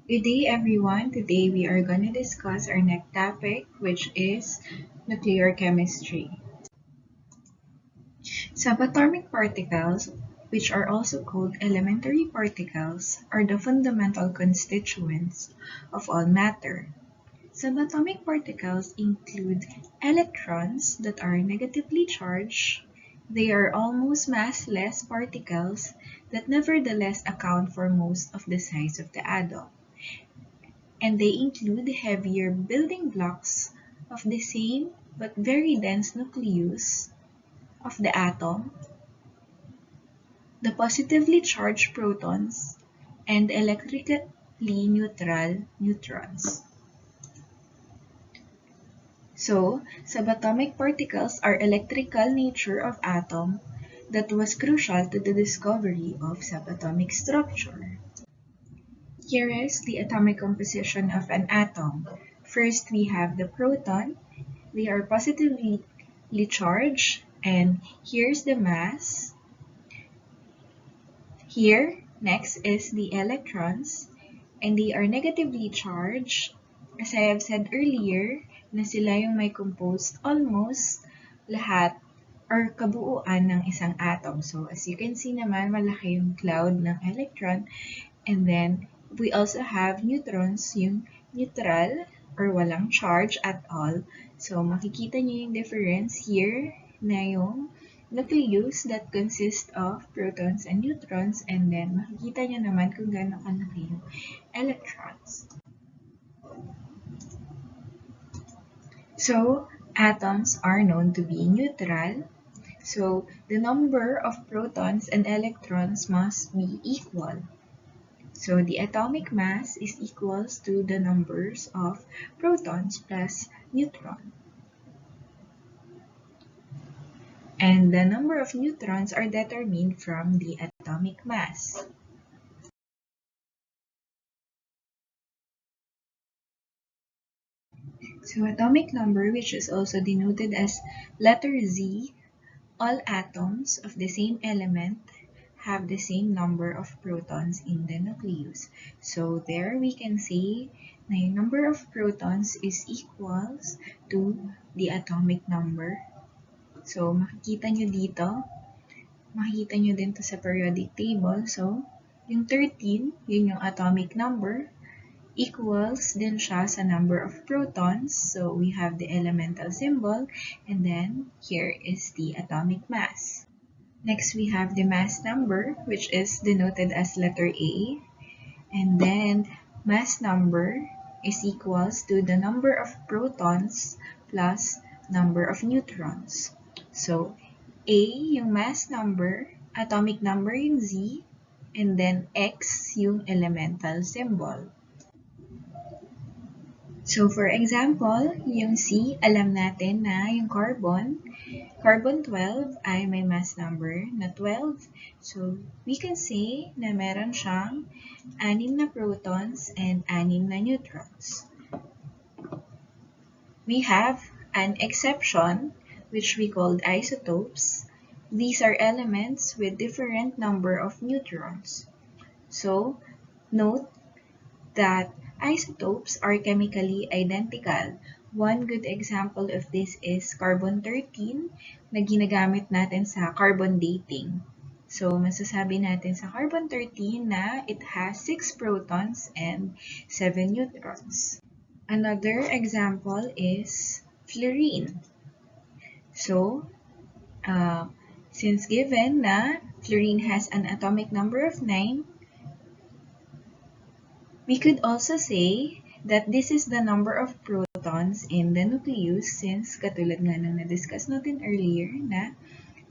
Good day, everyone. Today we are going to discuss our next topic, which is nuclear chemistry. Subatomic particles, which are also called elementary particles, are the fundamental constituents of all matter. Subatomic particles include electrons that are negatively charged. They are almost massless particles that nevertheless account for most of the size of the atom, and they include heavier building blocks of the same but very dense nucleus of the atom, the positively charged protons, and electrically neutral neutrons. So, subatomic particles are electrical nature of atom that was crucial to the discovery of subatomic structure. Here is the atomic composition of an atom. First, we have the proton. They are positively charged, and here's the mass. Here, next is the electrons, and they are negatively charged. As I have said earlier, na sila yung may composed almost lahat or kabuuan ng isang atom. So, as you can see naman, malaki yung cloud ng electron. And then, we also have neutrons, yung neutral or walang charge at all. So, makikita niyo yung difference here na yung nucleus that consists of protons and neutrons, and then makikita niyo naman kung gaano kalaki yung electrons. So, atoms are known to be neutral. So, the number of protons and electrons must be equal. So, the atomic mass is equals to the numbers of protons plus neutrons. And the number of neutrons are determined from the atomic mass. So, atomic number, which is also denoted as letter Z, all atoms of the same element have the same number of protons in the nucleus. So, there we can say na yung number of protons is equals to the atomic number. So, makikita nyo dito, makikita nyo din to sa periodic table. So, yung 13, yun yung atomic number, equals din siya sa number of protons. So, we have the elemental symbol, and then here is the atomic mass. Next, we have the mass number, which is denoted as letter A, and then mass number is equals to the number of protons plus number of neutrons. So, A yung mass number, atomic number yung Z, and then X yung elemental symbol. So, for example, yung C, alam natin na yung carbon 12 ay may mass number na 12. So, we can say na meron siyang 6 na protons and 6 na neutrons. We have an exception, which we called isotopes. These are elements with different number of neutrons. So, note that isotopes are chemically identical. One good example of this is carbon-13 na ginagamit natin sa carbon dating. So, masasabi natin sa carbon-13 na it has 6 protons and 7 neutrons. Another example is fluorine. So, since given na fluorine has an atomic number of 9, we could also say that this is the number of protons in the nucleus, since katulad nga ng na-discuss natin earlier na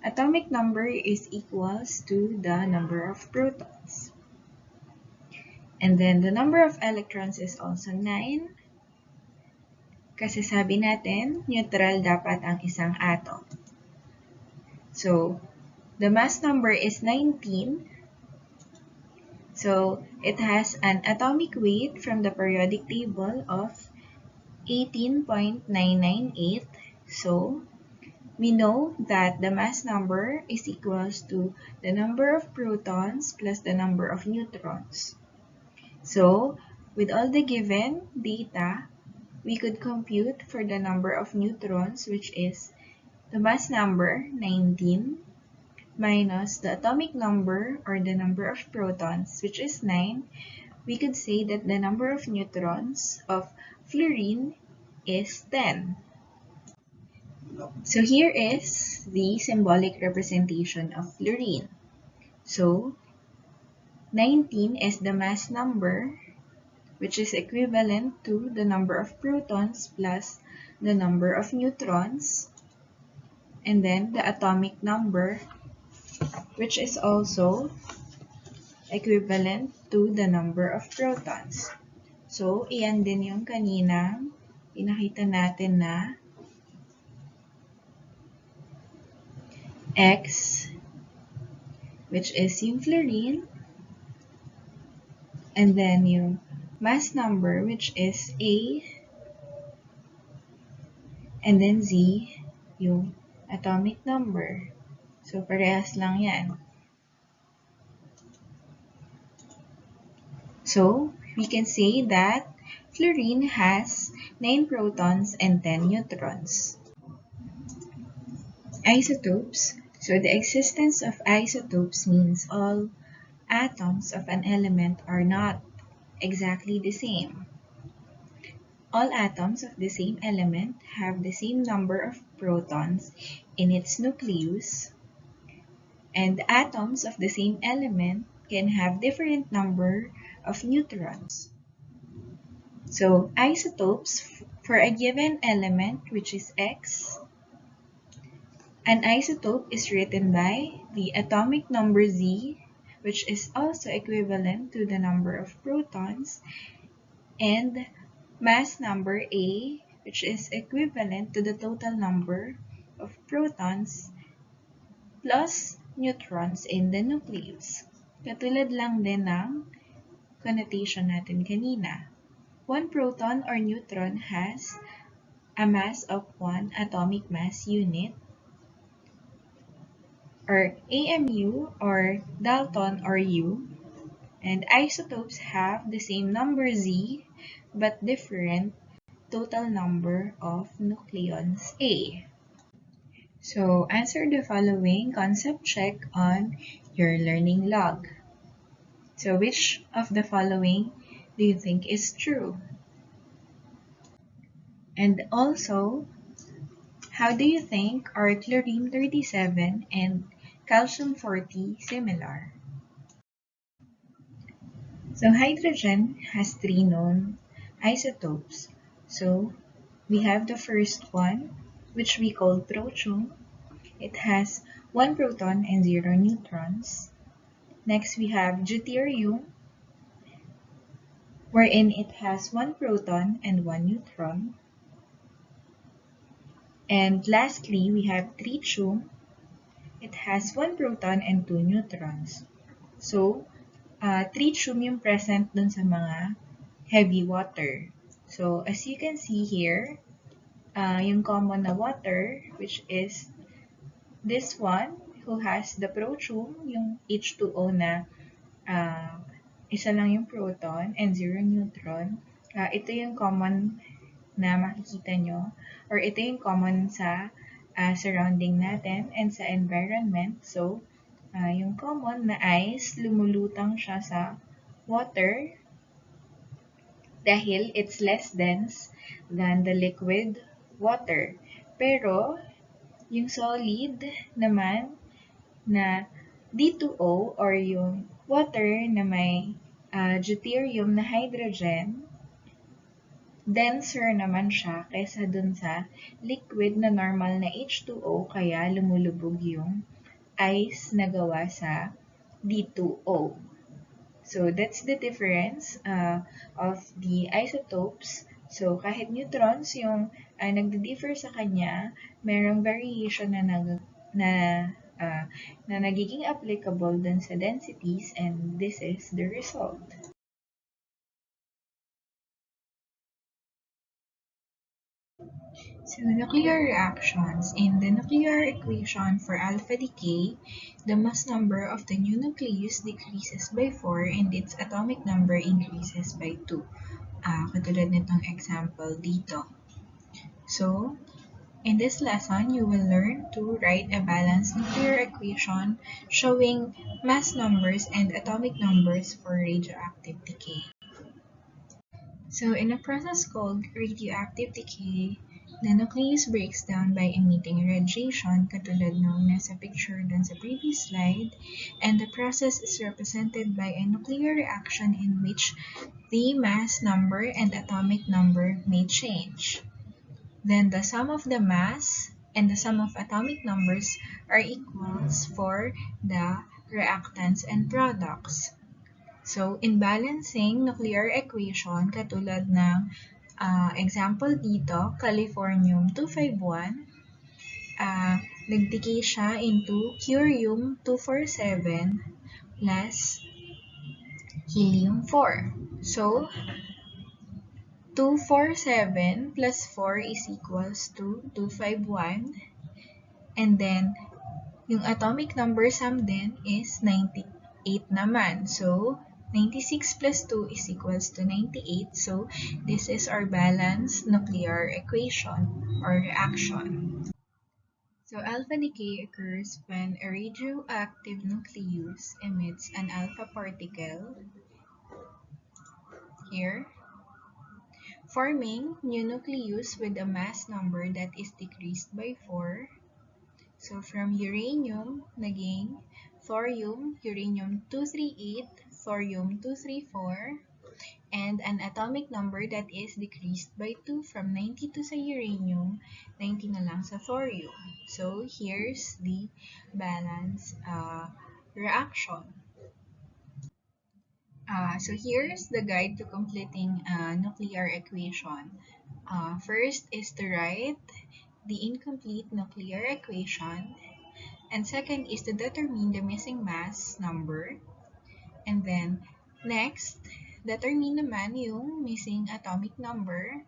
atomic number is equals to the number of protons. And then the number of electrons is also 9, kasi sabi natin, neutral dapat ang isang atom. So, the mass number is 19. So, it has an atomic weight from the periodic table of 18.998. So, we know that the mass number is equals to the number of protons plus the number of neutrons. So, with all the given data, we could compute for the number of neutrons, which is the mass number, 19, minus the atomic number or the number of protons, which is 9. We could say that the number of neutrons of fluorine is 10. So here is the symbolic representation of fluorine. So 19 is the mass number, which is equivalent to the number of protons plus the number of neutrons, and then the atomic number, which is also equivalent to the number of protons. So, iyan din yung kanina pinakita natin na X, which is yung fluorine, and then yung mass number, which is A, and then Z, yung atomic number. So, parehas lang yan. So, we can say that fluorine has 9 protons and 10 neutrons. Isotopes. So, the existence of isotopes means all atoms of an element are not exactly the same. All atoms of the same element have the same number of protons in its nucleus, and atoms of the same element can have different number of neutrons. So, isotopes for a given element, which is X, an isotope is written by the atomic number Z, which is also equivalent to the number of protons, and mass number A, which is equivalent to the total number of protons plus neutrons in the nucleus. Katulad lang din ng connotation natin kanina. One proton or neutron has a mass of 1 atomic mass unit, or AMU, or Dalton or U, and isotopes have the same number Z but different total number of nucleons A. So, answer the following concept check on your learning log. So, which of the following do you think is true? And also, how do you think are chlorine 37 and calcium 40 similar? So, hydrogen has 3 known isotopes. So, we have the first one, which we call protium. It has 1 proton and 0 neutrons. Next, we have deuterium, wherein it has 1 proton and 1 neutron. And lastly, we have tritium. It has 1 proton and 2 neutrons. So, tritium yung present dun sa mga heavy water. So, as you can see here, yung common na water, which is this one, who has the protium, yung H2O na isa lang yung proton and 0 neutron. Ito yung common na makikita nyo, or ito yung common sa surrounding natin and sa environment. So, yung common na ice, lumulutang siya sa water dahil it's less dense than the liquid water. Pero, yung solid naman na D2O or yung water na may deuterium na hydrogen, denser naman siya kaysa dun sa liquid na normal na H2O, kaya lumulubog yung ice na gawa sa D2O. So, that's the difference of the isotopes. So, kahit neutrons yung nagdi-differ sa kanya, merong variation na nagiging applicable dun sa densities, and this is the result. So, So nuclear reactions. In the nuclear equation for alpha decay, the mass number of the new nucleus decreases by 4 and its atomic number increases by 2. Katulad nitong example dito. So, in this lesson, you will learn to write a balanced nuclear equation showing mass numbers and atomic numbers for radioactive decay. So in a process called radioactive decay, the nucleus breaks down by emitting radiation katulad nung nasa picture dun sa previous slide, and the process is represented by a nuclear reaction in which the mass number and atomic number may change. Then the sum of the mass and the sum of atomic numbers are equals for the reactants and products. So, in balancing nuclear equation, katulad ng example dito, californium-251, nag-decay siya into curium-247 plus helium-4. So, 247 plus 4 is equals to 251. And then, yung atomic number sum din is 98 naman. So, 96 plus 2 is equals to 98. So, this is our balanced nuclear equation or reaction. So, alpha decay occurs when a radioactive nucleus emits an alpha particle here, forming new nucleus with a mass number that is decreased by 4. So, from uranium, naging thorium, uranium-238, thorium-234, and an atomic number that is decreased by 2 from 92 sa uranium, 90 na lang sa thorium. So, here's the balance reaction. So, here's the guide to completing a nuclear equation. First is to write the incomplete nuclear equation, and second is to determine the missing mass number, and then next, determine naman yung missing atomic number,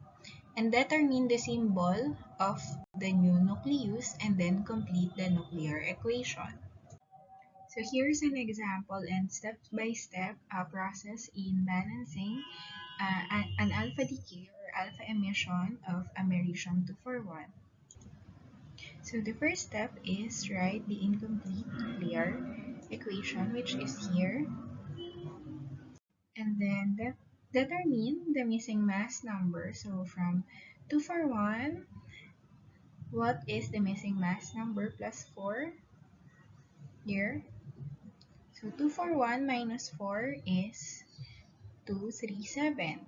and determine the symbol of the new nucleus, and then complete the nuclear equation. So here's an example and step-by-step process in balancing an alpha decay or alpha emission of americium-241. So the first step is write the incomplete nuclear equation, which is here, and then determine the missing mass number. So from 241, what is the missing mass number plus 4 here? So 241 minus 4 is 237.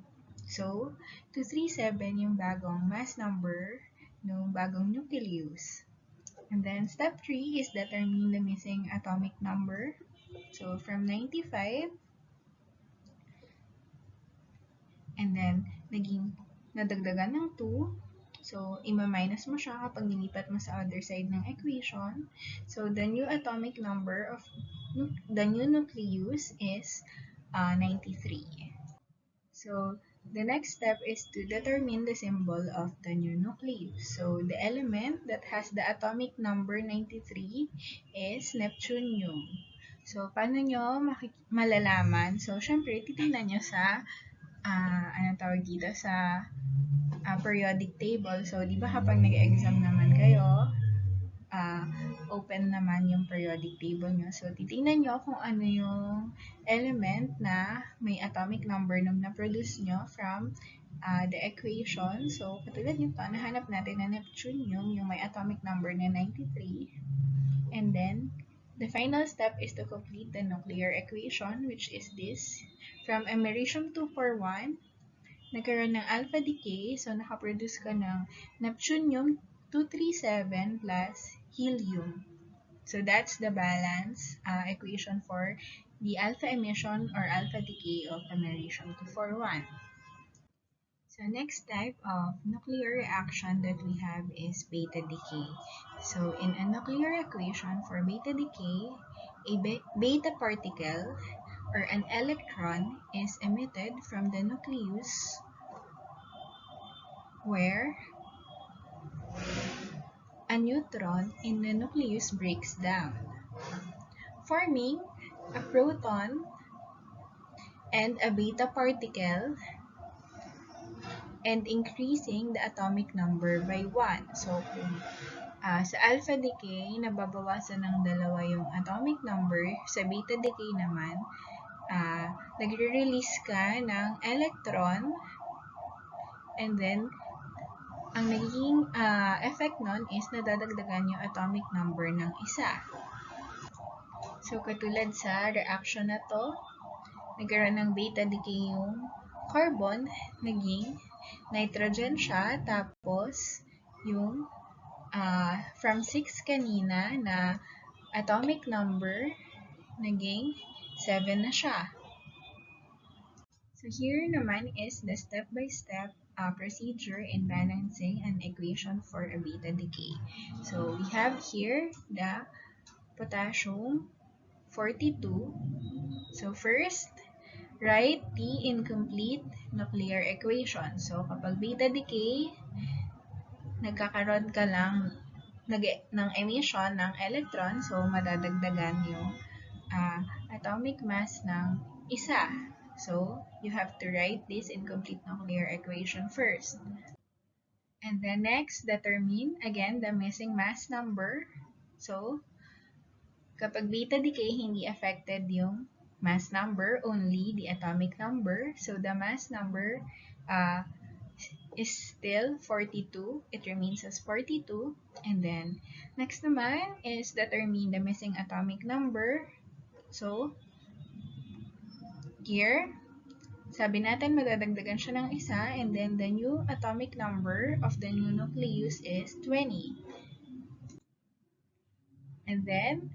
So 237 yung bagong mass number ng bagong nucleus. And then step 3 is determine the missing atomic number. So from 95, and then naging nadagdagan ng 2. So ima-minus mo siya kapag nilipat mo sa other side ng equation. So the new atomic number of the new nucleus is 93. So the next step is to determine the symbol of the new nucleus. So the element that has the atomic number 93 is neptunium. So paano nyo malalaman? So syempre titingnan nyo sa anong tawag dito sa periodic table. So di ba kapag nag-exam naman kayo, open naman yung periodic table nyo. So, titingnan nyo kung ano yung element na may atomic number nung na-produce nyo from the equation. So, katulad nito, nahanap natin na neptunium, yung may atomic number na 93. And then, the final step is to complete the nuclear equation, which is this. From americium-241, nagkaroon ng alpha decay. So, nakaproduce ka ng neptunium-237 plus helium. So that's the balance equation for the alpha emission or alpha decay of americium-241. So next type of nuclear reaction that we have is beta decay. So in a nuclear equation for beta decay, a beta particle or an electron is emitted from the nucleus where a neutron in the nucleus breaks down, forming a proton and a beta particle and increasing the atomic number by 1. So, kung sa alpha decay, nababawasan ng dalawa yung atomic number, sa beta decay naman, nagre-release ka ng electron, and then, ang nagiging effect nun is nadadagdagan yung atomic number ng isa. So, katulad sa reaction na to, nagkaroon ng beta decay yung carbon, naging nitrogen siya, tapos yung from 6 kanina na atomic number, naging 7 na siya. So here naman is the step-by-step procedure in balancing an equation for a beta decay. So we have here the potassium 42. So first, write the incomplete nuclear equation. So kapag beta decay, nagkakaroon ka lang ng emission ng electron, so madadagdagan yung atomic mass ng isa. So you have to write this incomplete nuclear equation first. And then next, determine again the missing mass number. So kapag beta decay, hindi affected yung mass number, only the atomic number. So the mass number is still 42. It remains as 42. And then, next naman is determine the missing atomic number. So, here, sabi natin madadagdagan siya ng isa, and then the new atomic number of the new nucleus is 20. And then,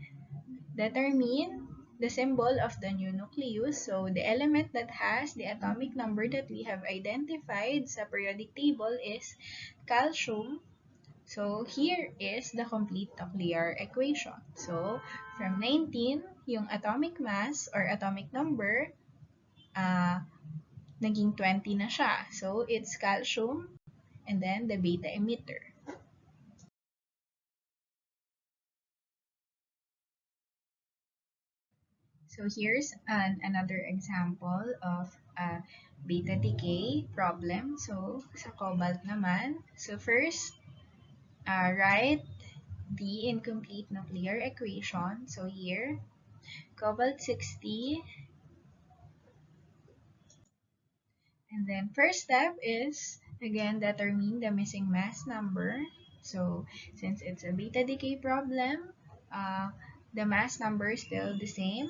determine the symbol of the new nucleus. So, the element that has the atomic number that we have identified sa periodic table is calcium. So, here is the complete nuclear equation. So, from 19, yung atomic mass or atomic number, naging 20 na siya. So, it's calcium and then the beta emitter. So, here's another example of a beta decay problem. So, sa cobalt naman. So, first, write the incomplete nuclear equation. So, here, cobalt 60. And then first step is, again, determine the missing mass number. So, since it's a beta decay problem, the mass number is still the same,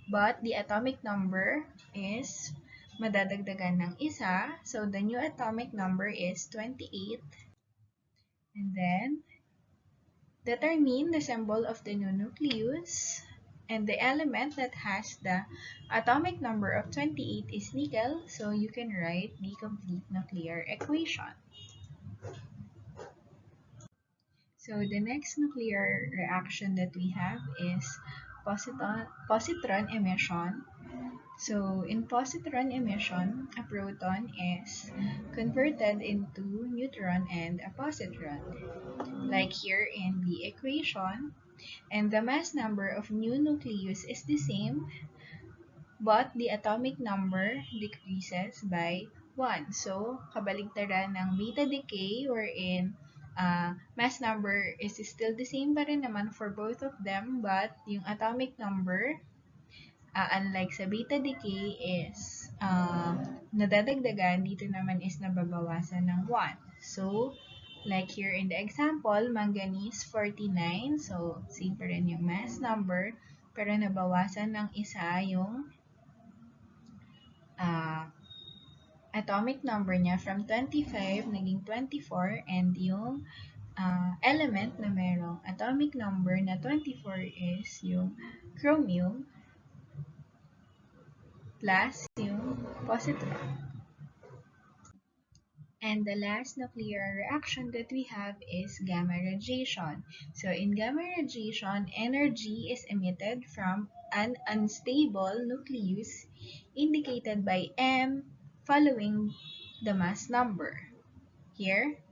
but the atomic number is madadagdagan ng isa. So, the new atomic number is 28. And then, determine the symbol of the new nucleus. And the element that has the atomic number of 28 is nickel, so you can write the complete nuclear equation. So the next nuclear reaction that we have is positron emission. So in positron emission, a proton is converted into neutron and a positron, like here in the equation. And the mass number of new nucleus is the same, but the atomic number decreases by 1. So, kabaligtaran ng beta decay wherein mass number is still the same pa rin naman for both of them, but yung atomic number, unlike sa beta decay, is nadadagdagan, dito naman is nababawasan ng 1. So, like here in the example, manganese 49. So, same pa rin yung mass number, pero nabawasan ng isa yung atomic number niya from 25 naging 24, and yung element na merong atomic number na 24 is yung chromium plus yung positron. And the last nuclear reaction that we have is gamma radiation. So in gamma radiation, energy is emitted from an unstable nucleus indicated by M following the mass number. Here,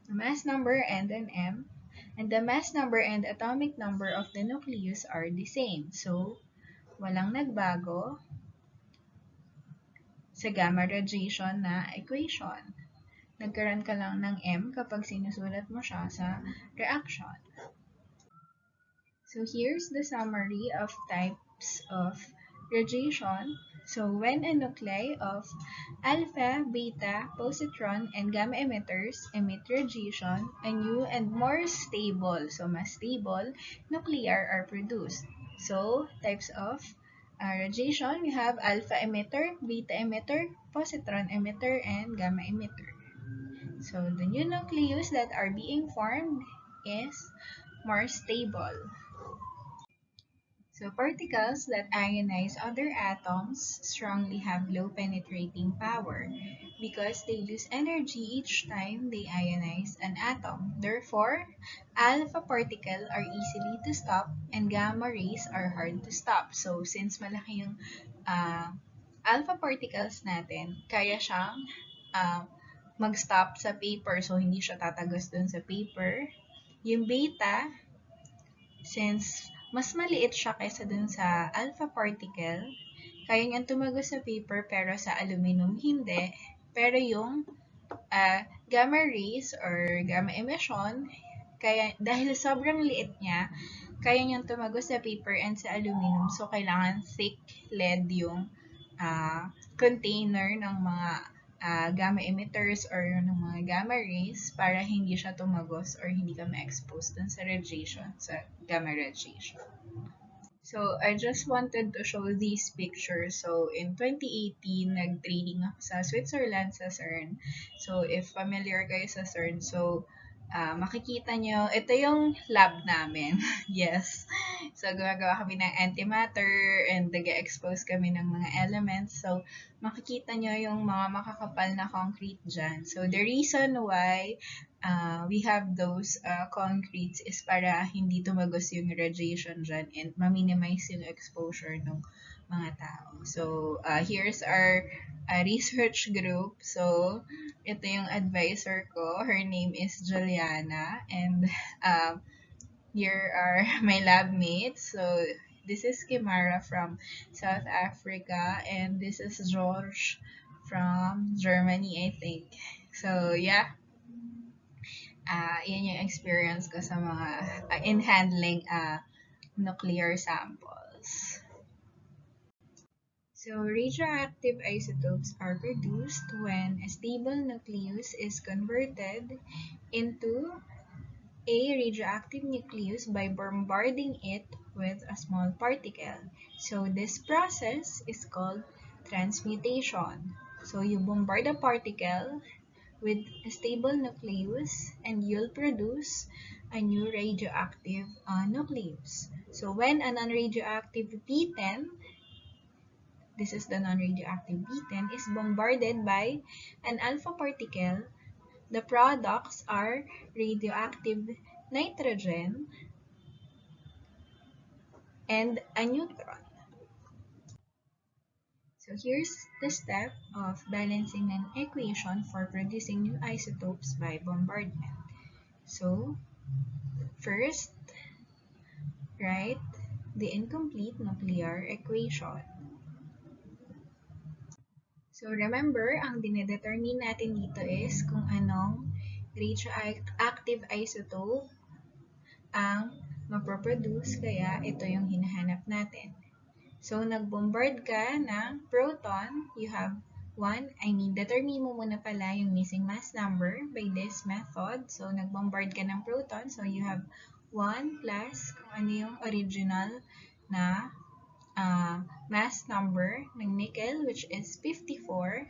the mass number and an M, and the mass number and atomic number of the nucleus are the same. So, walang nagbago sa gamma radiation na equation. Nagkaroon ka lang ng M kapag sinusulat mo siya sa reaction. So here's the summary of types of radiation. So when a nuclei of alpha, beta, positron, and gamma emitters emit radiation, a new and more stable, so mas stable, nuclear are produced. So types of radiation, we have alpha emitter, beta emitter, positron emitter, and gamma emitter. So the new nucleus that are being formed is more stable. So particles that ionize other atoms strongly have low penetrating power because they lose energy each time they ionize an atom. Therefore, alpha particles are easily to stop and gamma rays are hard to stop. So since malaki yung alpha particles natin, kaya siyang mag-stop sa paper, so hindi siya tatagos dun sa paper. Yung beta, since mas maliit siya kaysa dun sa alpha particle, kaya niyang tumagos sa paper pero sa aluminum hindi. Pero yung gamma rays or gamma emission, kaya dahil sobrang liit niya, kaya niyang tumagos sa paper and sa aluminum. So, kailangan thick lead yung container ng mga gamma emitters or ng mga gamma rays para hindi siya tumagos or hindi ka ma-expose dun sa radiation, sa gamma radiation. So, I just wanted to show these pictures. So, in 2018, nag-training ako sa Switzerland sa CERN. So, if familiar kayo sa CERN, so, makikita nyo, ito yung lab namin. Yes. So, gumagawa kami ng antimatter and nag-expose kami ng mga elements. So, makikita nyo yung mga makakapal na concrete dyan. So, the reason why we have those concretes is para hindi tumagos yung radiation dyan and ma-minimize yung exposure ng mga tao. So, here's our research group. So, ito yung advisor ko. Her name is Juliana and here are my lab mates. So, this is Kimara from South Africa and this is George from Germany, I think. So, yeah. Yan yung experience ko sa mga in handling nuclear samples. So, radioactive isotopes are produced when a stable nucleus is converted into a radioactive nucleus by bombarding it with a small particle. So, this process is called transmutation. So, you bombard a particle with a stable nucleus and you'll produce a new radioactive nucleus. So when a non-radioactive B10, this is the non-radioactive B10, is bombarded by an alpha particle, the products are radioactive nitrogen and a neutron. So here's the step of balancing an equation for producing new isotopes by bombardment. So, first, write the incomplete nuclear equation. So, remember, ang dinedetermine natin dito is kung anong radioactive isotope ang maproproduce, kaya ito yung hinahanap natin. So, nag-bombard ka ng proton, you have determine mo muna pala yung missing mass number by this method. So, nag-bombard ka ng proton, so you have 1 plus kung ano yung original na mass number ng nickel, which is 54,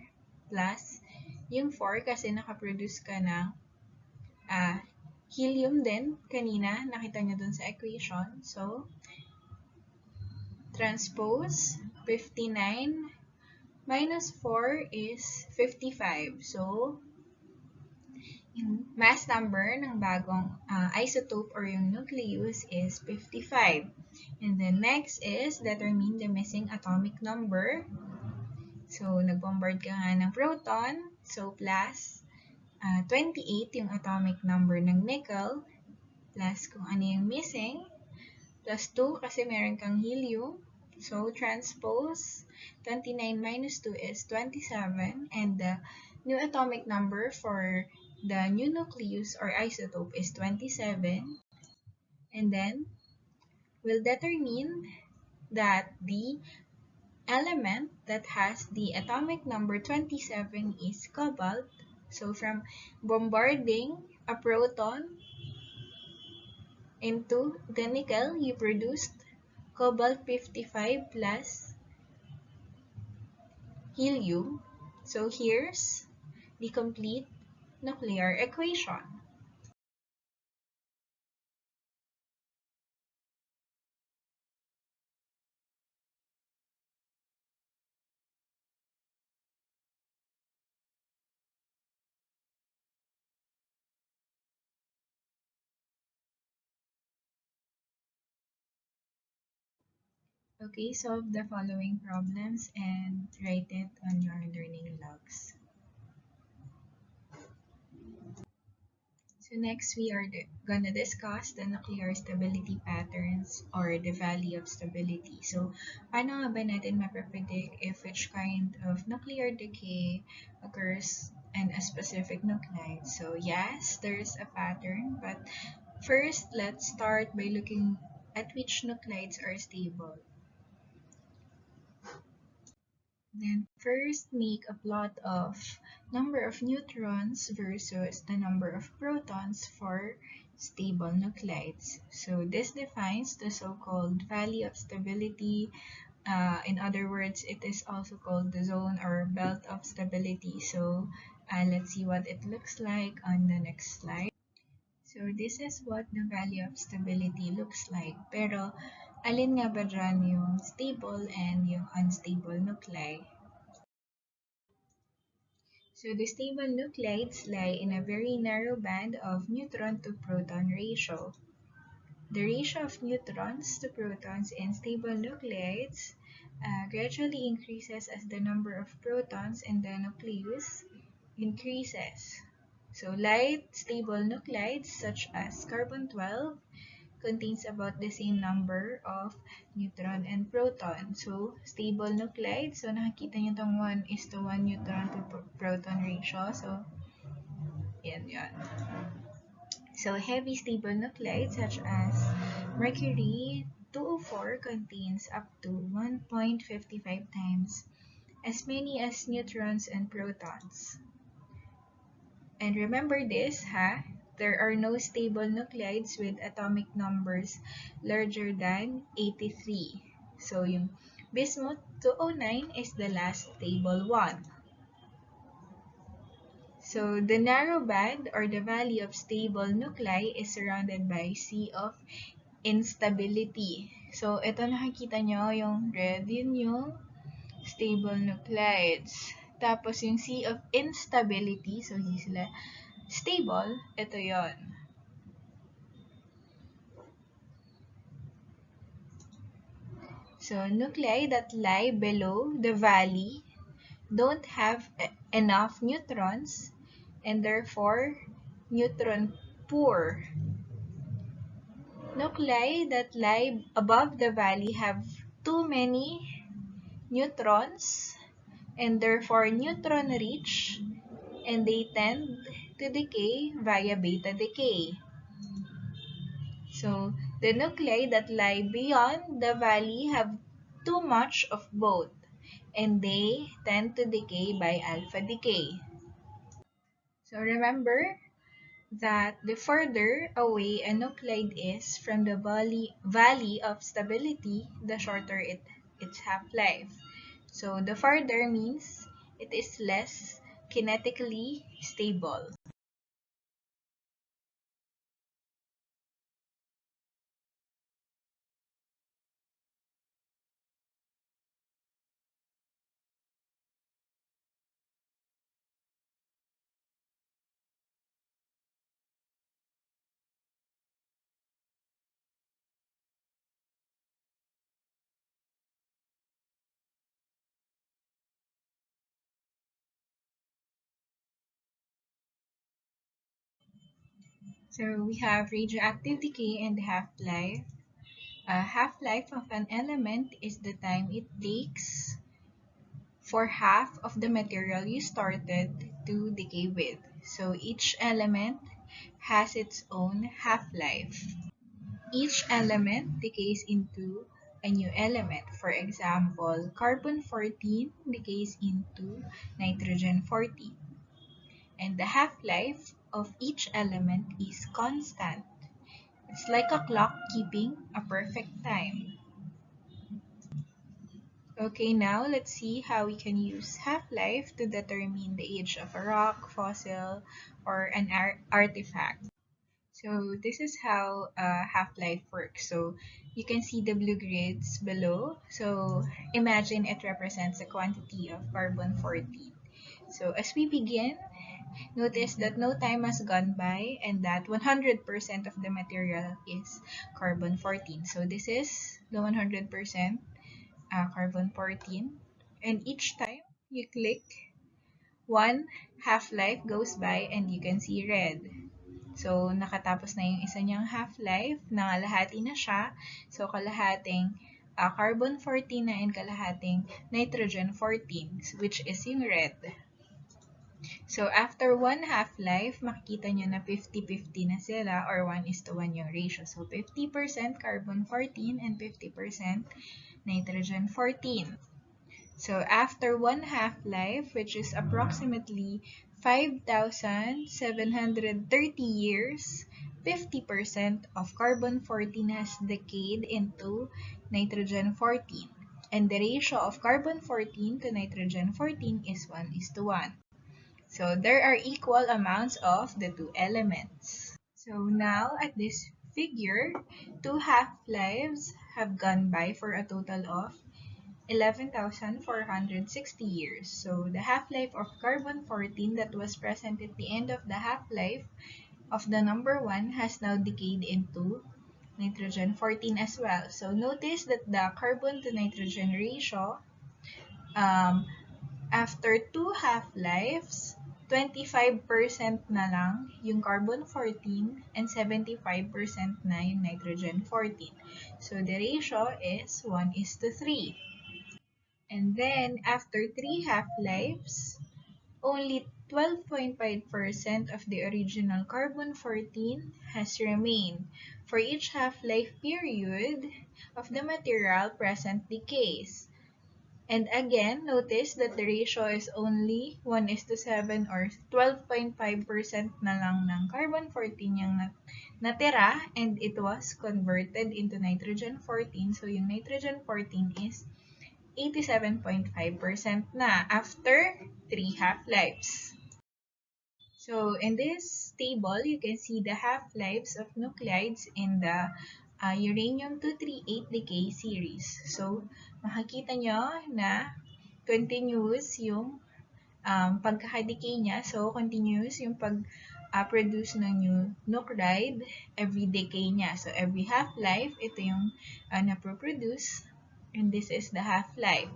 plus yung 4 kasi nakaproduce ka ng helium din kanina, nakita nyo dun sa equation. So, transpose 59 minus 4 is 55. So, yung mass number ng bagong isotope or yung nucleus is 55. And then next is determine the missing atomic number. So, nag-bombard ka nga ng proton. So, plus 28 yung atomic number ng nickel, plus kung ano yung missing, plus 2 kasi meron kang helium. So, transpose 29 minus 2 is 27, and the new atomic number for the new nucleus or isotope is 27. And then, we'll determine that the element that has the atomic number 27 is cobalt. So, from bombarding a proton into the nickel, you produced cobalt 55 plus helium. So here's the complete nuclear equation. Okay, solve the following problems and write it on your learning logs. So next we are gonna discuss the nuclear stability patterns or the valley of stability. So paano nga ba natin mapapredict if which kind of nuclear decay occurs in a specific nuclide? So yes, there's a pattern, but first let's start by looking at which nuclides are stable. Then first make a plot of number of neutrons versus the number of protons for stable nuclides. So this defines the so-called valley of stability. In other words, it is also called the zone or belt of stability. So let's see what it looks like on the next slide. So this is what the valley of stability looks like. Pero alin nga ba dyan yung stable and yung unstable nuclei? So the stable nuclides lie in a very narrow band of neutron to proton ratio. The ratio of neutrons to protons in stable nuclides gradually increases as the number of protons in the nucleus increases. So light stable nuclides such as carbon-12 contains about the same number of neutron and proton. So, stable nuclide. So, nakikita nyo itong 1:1 neutron to proton ratio. So, yan. So, heavy stable nuclides such as mercury 204 contains up to 1.55 times as many as neutrons and protons. And remember this, there are no stable nuclides with atomic numbers larger than 83. So, yung bismuth 209 is the last stable one. So, the narrow band or the valley of stable nuclei is surrounded by sea of instability. So, ito nakikita nyo yung red, yun yung stable nuclides. Tapos, yung sea of instability, so hindi sila stable, ito yon. So, nuclei that lie below the valley don't have enough neutrons and therefore neutron poor. Nuclei that lie above the valley have too many neutrons and therefore neutron rich, and they tend to decay via beta decay. So, the nuclei that lie beyond the valley have too much of both, and they tend to decay by alpha decay. So, remember that the further away a nuclide is from the valley of stability, the shorter its half-life. So, the farther means it is less kinetically stable. So we have radioactive decay and half-life. Half-life of an element is the time it takes for half of the material you started to decay with. So each element has its own half-life. Each element decays into a new element. For example, carbon-14 decays into nitrogen-14. And the half-life of each element is constant. It's like a clock keeping a perfect time. Okay, now let's see how we can use half-life to determine the age of a rock, fossil, or an artifact. So this is how half-life works. So you can see the blue grids below. So imagine it represents a quantity of carbon-14. So as we begin, notice that no time has gone by and that 100% of the material is carbon-14. So this is the 100% carbon-14. And each time you click, one half-life goes by and you can see red. So, nakatapos na yung isa niyang half-life, nangalahati na siya. So, kalahating carbon-14 na and kalahating nitrogen-14, which is yung red. So, after one half-life, makikita nyo na 50-50 na sila or 1:1 yung ratio. So, 50% carbon-14 and 50% nitrogen-14. So after one half-life, which is approximately 5,730 years, 50% of carbon-14 has decayed into nitrogen-14. And the ratio of carbon-14 to nitrogen-14 is 1:1. So there are equal amounts of the two elements. So now at this figure, two half-lives have gone by for a total of 11,460 years. So the half-life of carbon-14 that was present at the end of the half-life of the number 1 has now decayed into nitrogen-14 as well. So notice that the carbon to nitrogen ratio after two half-lives, 25% na lang yung carbon-14 and 75% na yung nitrogen-14. So the ratio is 1:3. And then, after three half-lives, only 12.5% of the original carbon-14 has remained. For each half-life period of the material, present decays. And again, notice that the ratio is only 1:7 or 12.5% na lang ng carbon-14 yung natira and it was converted into nitrogen-14. So, yung nitrogen-14 is 87.5% na after 3 half-lives. So in this table, you can see the half-lives of nuclides in the uranium-238 decay series. So makikita nyo na continuous yung pagkakadecay niya. So continuous yung pag-produce ng new nuclide every decay niya. So every half-life, ito yung naproproduce. And this is the half-life.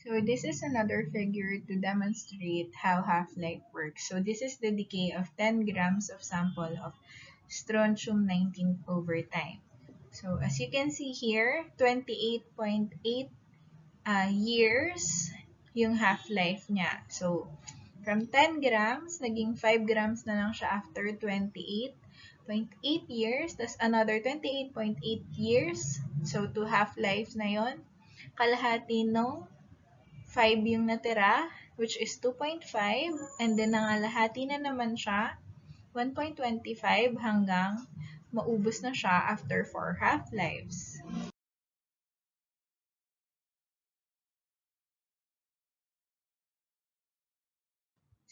So this is another figure to demonstrate how half-life works. So this is the decay of 10 grams of sample of strontium-19 over time. So as you can see here, 28.8 years yung half-life niya. So from 10 grams, naging 5 grams na lang siya after 28.8 years. Tas another 28.8 years. So 2 half-lives na yon. Kalahati nung 5 yung natira, which is 2.5. And then nangalahati na naman siya, 1.25 hanggang maubos na siya after 4 half-lives.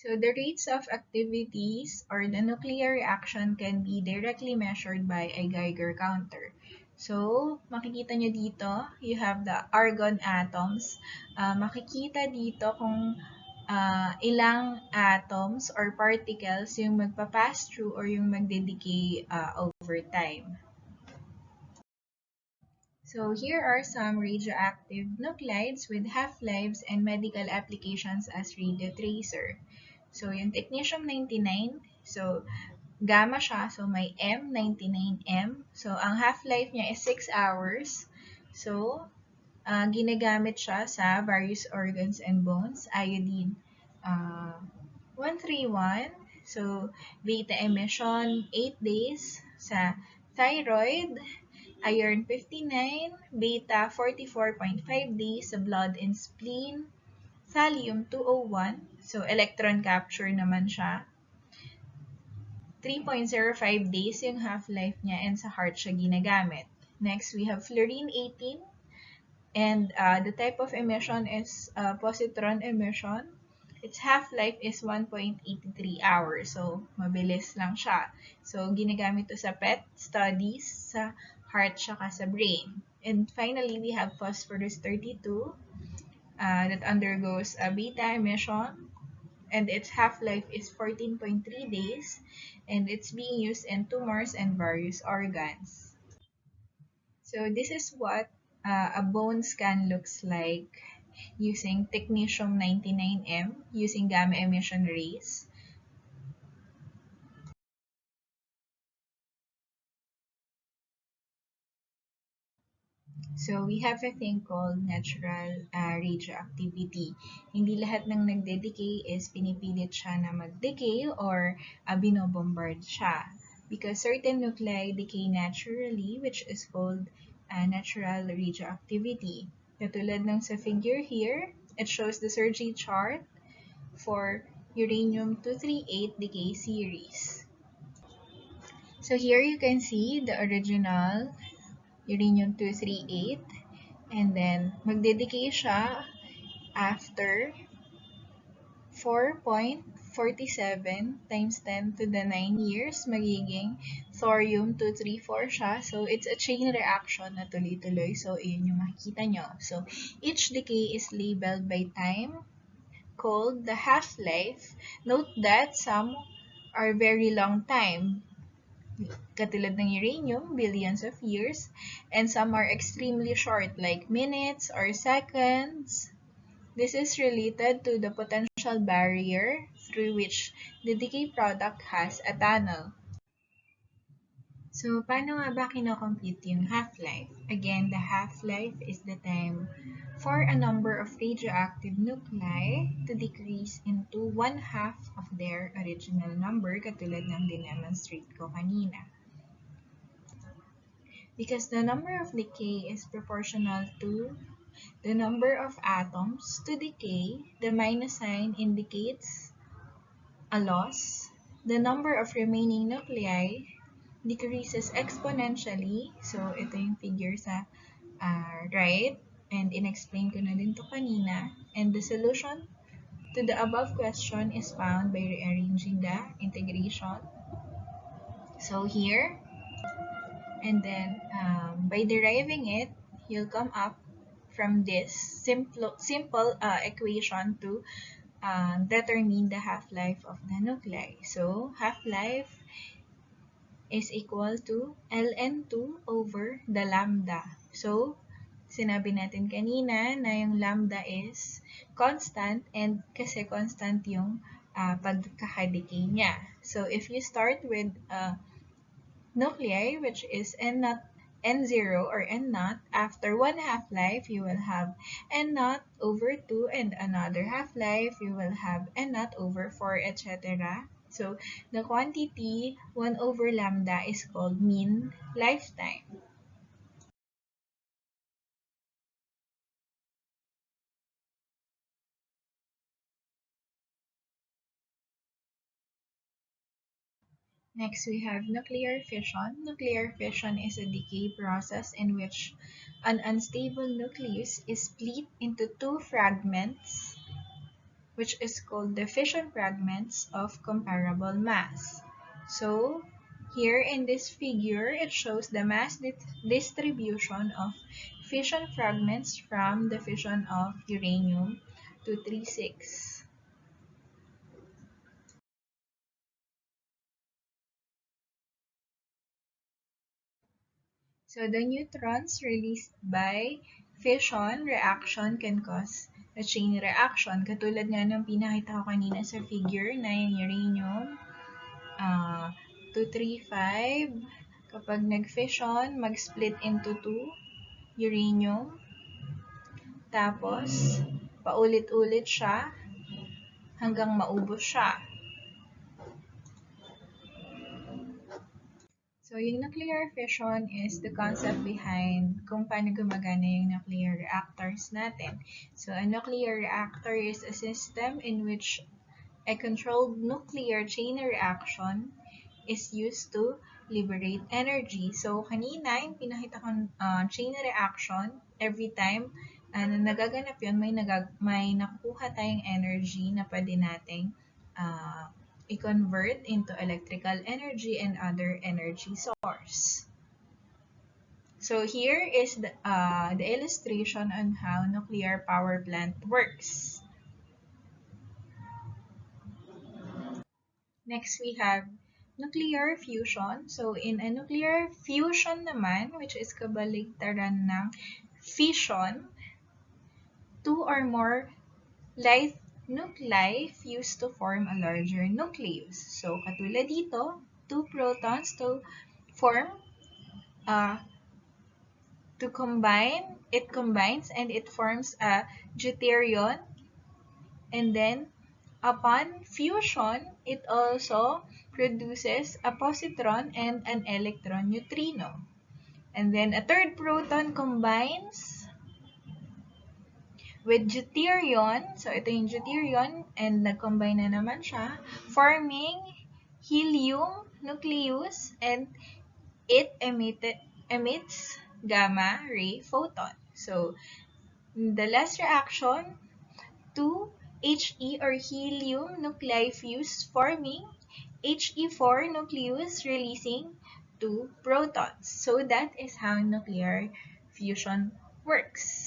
So the rates of activities or the nuclear reaction can be directly measured by a Geiger counter. So, makikita nyo dito, you have the argon atoms. Makikita dito kung ilang atoms or particles yung magpa-pass through or yung magde-decay over time. So here are some radioactive nuclides with half-lives and medical applications as radiotracer. So yung technetium-99, so gamma siya, so may M99M. So ang half-life niya is 6 hours. So ginagamit siya sa various organs and bones. Iodine 131. So beta emission 8 days sa thyroid. Iron 59, beta 44.5 days sa blood and spleen, thallium 201, so electron capture naman siya. 3.05 days yung half-life niya and sa heart siya ginagamit. Next, we have fluorine 18 and the type of emission is positron emission. Its half-life is 1.83 hours. So, mabilis lang siya. So, ginagamit to sa PET studies sa heart tsaka sa brain. And finally, we have phosphorus 32 that undergoes a beta emission. And its half-life is 14.3 days. And it's being used in tumors and various organs. So, this is what a bone scan looks like using technetium-99M using gamma emission rays. So, we have a thing called natural radioactivity. Hindi lahat ng nagde-decay is pinipilit siya na mag-decay or binobombard siya. Because certain nuclei decay naturally, which is called natural radioactivity. Katulad ng sa figure here, it shows the Sergi chart for uranium-238 decay series. So here you can see the original uranium-238 and then magdedecay siya after 4.47 times 10 to the 9 years, magiging thorium-234 siya. So, it's a chain reaction na tuloy-tuloy. So, yun yung makikita nyo. So, each decay is labeled by time called the half-life. Note that some are very long time, katulad ng uranium, billions of years, and some are extremely short, like minutes or seconds. This is related to the potential barrier through which the decay product has a tunnel. So, paano nga ba kinocompute yung half-life? Again, the half-life is the time for a number of radioactive nuclei to decrease into 1/2 of their original number, katulad ng dinemonstrate ko kanina. Because the number of decay is proportional to the number of atoms to decay, the minus sign indicates a loss. The number of remaining nuclei decreases exponentially. So, ito yung figure sa right. And in-explain ko na din to kanina. And the solution to the above question is found by rearranging the integration. So, here. And then, by deriving it, you'll come up from this simple equation to determine the half-life of the nuclei. So, half-life is equal to ln2 over the lambda. So, sinabi natin kanina na yung lambda is constant and kasi constant yung pagkakadecay niya. So, if you start with nuclei, which is n0 or n0, after one half-life, you will have n0 over 2 and another half-life, you will have n0 over 4, etc. So, the quantity 1 over lambda is called mean lifetime. Next, we have nuclear fission. Nuclear fission is a decay process in which an unstable nucleus is split into two fragments, which is called the fission fragments of comparable mass. So, here in this figure, it shows the mass distribution of fission fragments from the fission of uranium-236. So the neutrons released by fission reaction can cause a chain reaction. Katulad nga ng pinakita ko kanina sa figure na yung uranium 235. Kapag nag-fission, mag-split into 2 uranium. Tapos, paulit-ulit siya hanggang maubos siya. So, yung nuclear fission is the concept behind kung paano gumagana yung nuclear reactors natin. So, a nuclear reactor is a system in which a controlled nuclear chain reaction is used to liberate energy. So, kanina, yung pinakita kong chain reaction, every time na nagaganap yun, may nakukuha tayong energy na pwede nating i-convert into electrical energy and other energy source. So here is the illustration on how nuclear power plant works. Next, we have nuclear fusion. So in a nuclear fusion naman, which is kabaligtaran ng fission, two or more light nuclei fuse to form a larger nucleus. So, katulad dito, two protons to form, to combine, it combines and it forms a deuterium. And then, upon fusion, it also produces a positron and an electron neutrino. And then, a third proton combines with deuterium, so ito yung deuterium, and nag-combine na naman siya, forming helium nucleus, and it emits gamma ray photon. So, the last reaction, two He or helium nuclei fuse, forming He4 nucleus, releasing two protons. So, that is how nuclear fusion works.